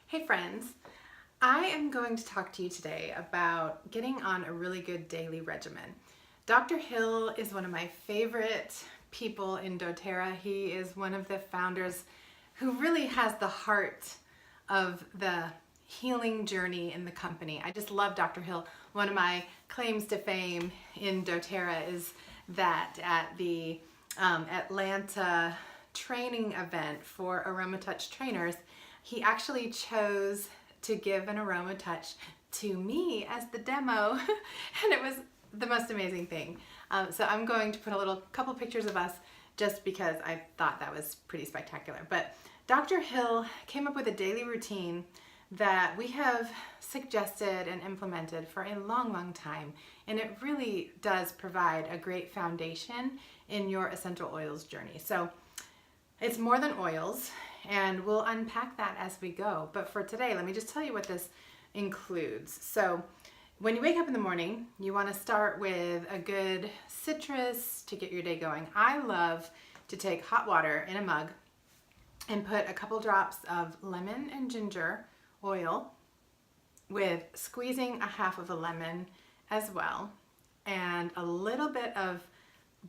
Hey friends, I am going to talk to you today about getting on a really good daily regimen. Dr. Hill is one of my favorite people in doTERRA. He is one of the founders who really has the heart of the healing journey in the company. I just love Dr. Hill. One of my claims to fame in doTERRA is that at the Atlanta training event for Aroma Touch trainers, he actually chose to give an aroma touch to me as the demo, and it was the most amazing thing. So I'm going to put a couple pictures of us just because I thought that was pretty spectacular. But Dr. Hill came up with a daily routine that we have suggested and implemented for a long time, and it really does provide a great foundation in your essential oils journey. So it's more than oils, and we'll unpack that as we go. But for today, let me just tell you what this includes. So when you wake up in the morning, you want to start with a good citrus to get your day going. I love to take hot water in a mug and put a couple drops of lemon and ginger oil with squeezing a half of a lemon as well, and a little bit of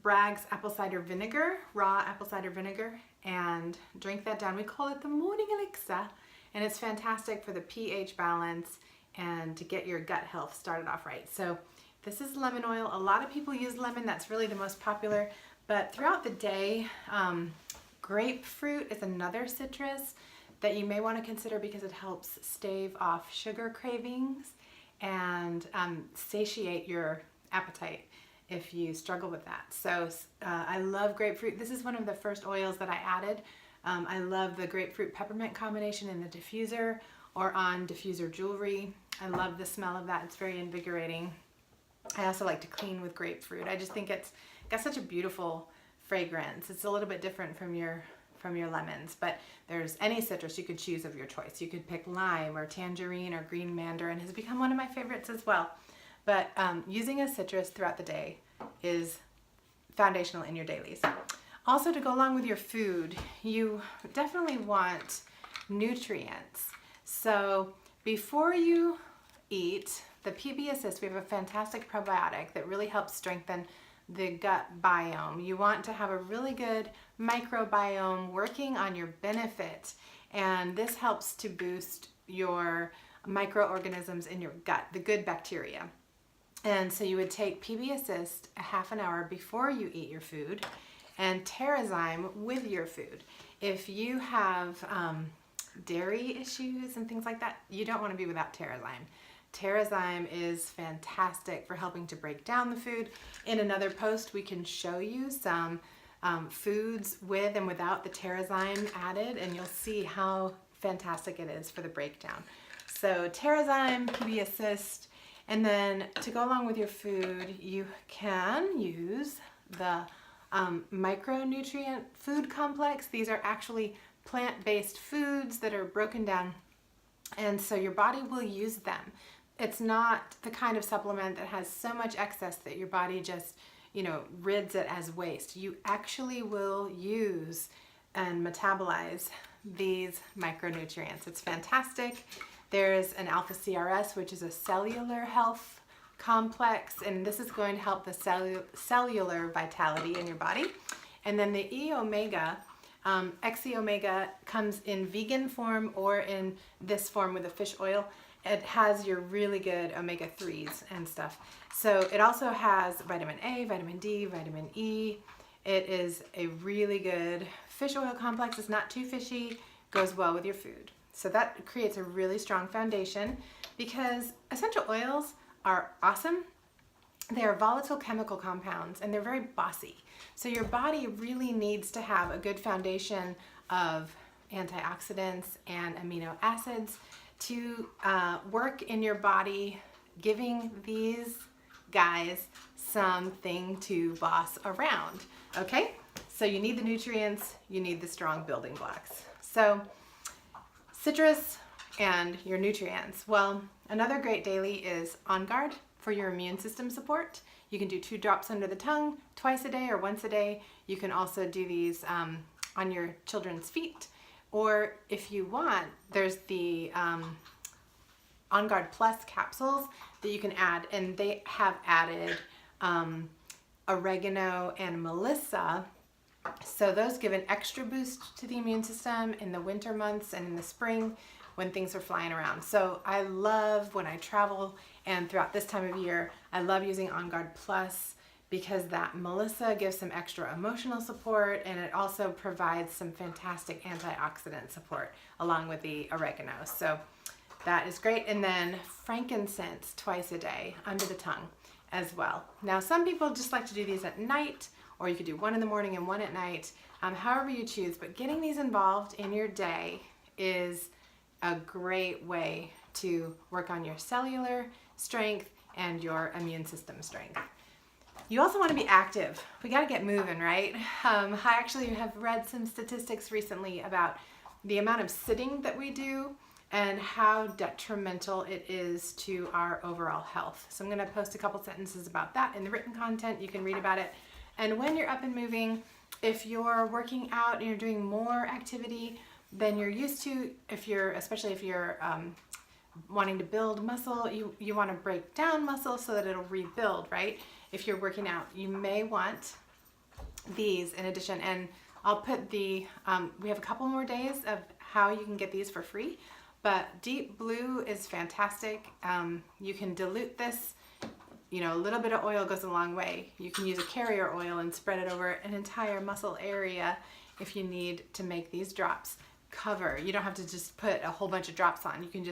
Bragg's apple cider vinegar, raw apple cider vinegar, and drink that down. We call it the morning elixir, and it's fantastic for the pH balance and to get your gut health started off right. So this is lemon oil. A lot of people use lemon. That's really the most popular. But throughout the day, grapefruit is another citrus that you may want to consider because it helps stave off sugar cravings and satiate your appetite if you struggle with that. So I love grapefruit. This is one of the first oils that I added. I love the grapefruit peppermint combination in the diffuser or on diffuser jewelry. I love the smell of that. It's very invigorating. I also like to clean with grapefruit. I just think it's got such a beautiful fragrance. It's a little bit different from your lemons, but there's any citrus you could choose of your choice. You could pick lime or tangerine or green mandarin has become one of my favorites as well. But using a citrus throughout the day is foundational in your dailies. Also, to go along with your food, you definitely want nutrients. So before you eat, the PB Assist, we have a fantastic probiotic that really helps strengthen the gut biome. You want to have a really good microbiome working on your benefit, and this helps to boost your microorganisms in your gut, the good bacteria. And so you would take PB Assist a half an hour before you eat your food and Terrazyme with your food. If you have dairy issues and things like that, you don't want to be without Terrazyme. Terrazyme is fantastic for helping to break down the food. In another post, we can show you some foods with and without the Terrazyme added, and you'll see how fantastic it is for the breakdown. So Terrazyme, PB Assist, and then to go along with your food, you can use the micronutrient food complex. These are actually plant-based foods that are broken down, and so your body will use them. It's not the kind of supplement that has so much excess that your body just, rids it as waste. You actually will use and metabolize these micronutrients. It's fantastic. There's an alpha CRS, which is a cellular health complex, and this is going to help the cellular vitality in your body. And then the E omega, XE omega comes in vegan form or in this form with a fish oil. It has your really good omega-3s and stuff. So it also has vitamin A, vitamin D, vitamin E. It is a really good fish oil complex. It's not too fishy, goes well with your food. So that creates a really strong foundation because essential oils are awesome. They are volatile chemical compounds and they're very bossy. So your body really needs to have a good foundation of antioxidants and amino acids to work in your body, giving these guys something to boss around, okay? So you need the nutrients, you need the strong building blocks. So citrus and your nutrients. Well, another great daily is On Guard for your immune system support. You can do 2 drops under the tongue twice a day or once a day. You can also do these on your children's feet Or if you want, there's the On Guard Plus capsules that you can add, and they have added oregano and melissa. So those give an extra boost to the immune system in the winter months and in the spring when things are flying around. So I love when I travel and throughout this time of year, I love using On Guard Plus because that melissa gives some extra emotional support, and it also provides some fantastic antioxidant support along with the oregano. So that is great. And then frankincense twice a day under the tongue as well. Now, some people just like to do these at night, or you could do one in the morning and one at night, however you choose. But getting these involved in your day is a great way to work on your cellular strength and your immune system strength. You also want to be active. We got to get moving, right? I actually have read some statistics recently about the amount of sitting that we do and how detrimental it is to our overall health. So I'm going to post a couple sentences about that in the written content. You can read about it. And when you're up and moving, if you're working out and you're doing more activity than you're used to, especially if you're wanting to build muscle, you want to break down muscle so that it'll rebuild, right? If you're working out, you may want these in addition. And I'll put we have a couple more days of how you can get these for free, but Deep Blue is fantastic. You can dilute this, a little bit of oil goes a long way. You can use a carrier oil and spread it over an entire muscle area if you need to make these drops cover. You don't have to just put a whole bunch of drops on. You can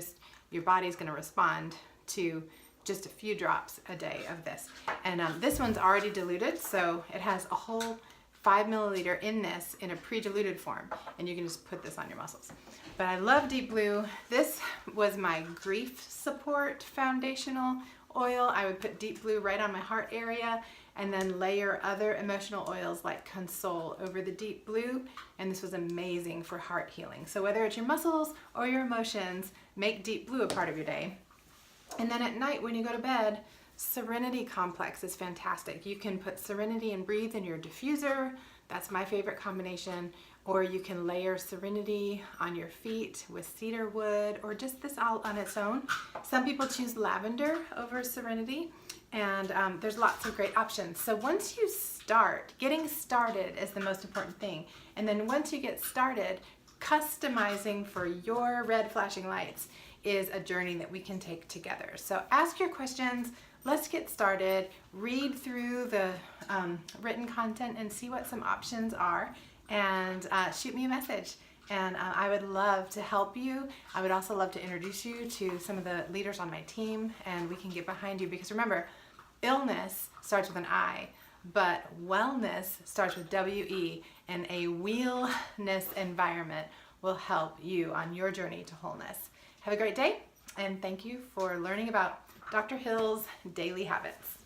your body's going to respond to just a few drops a day of this. And this one's already diluted, so it has a whole 5 milliliter in this in a pre-diluted form, and you can just put this on your muscles. But I love Deep Blue. This was my grief support foundational oil. I would put Deep Blue right on my heart area and then layer other emotional oils like Console over the Deep Blue, and this was amazing for heart healing. So whether it's your muscles or your emotions, make Deep Blue a part of your day. And then at night when you go to bed, Serenity Complex is fantastic. You can put Serenity and Breathe in your diffuser. That's my favorite combination. Or you can layer Serenity on your feet with Cedarwood, or just this all on its own. Some people choose Lavender over Serenity, and there's lots of great options. So once you start, getting started is the most important thing. And then once you get started, customizing for your red flashing lights is a journey that we can take together. So ask your questions. Let's get started. Read through the written content and see what some options are, and shoot me a message. And I would love to help you. I would also love to introduce you to some of the leaders on my team, and we can get behind you, because remember, illness starts with an I, but wellness starts with W-E, and a wheelness environment will help you on your journey to wholeness. Have a great day, and thank you for learning about Dr. Hill's daily habits.